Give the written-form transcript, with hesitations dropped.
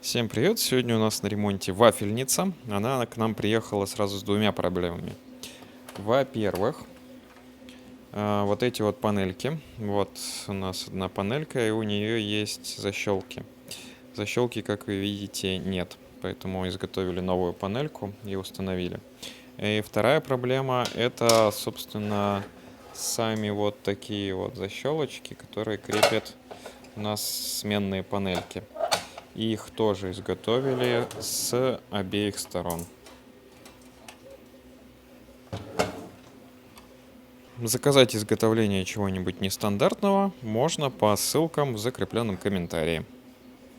Всем привет! Сегодня у нас на ремонте вафельница. Она к нам приехала сразу с двумя проблемами. Во-первых, вот эти вот панельки. Вот у нас одна панелька, и у нее есть защелки. Защелки, как вы видите, нет. Поэтому изготовили новую панельку и установили. И вторая проблема — это, собственно, сами вот такие вот защелочки, которые крепят у нас сменные панельки. Их тоже изготовили с обеих сторон. Заказать изготовление чего-нибудь нестандартного можно по ссылкам в закрепленном комментарии.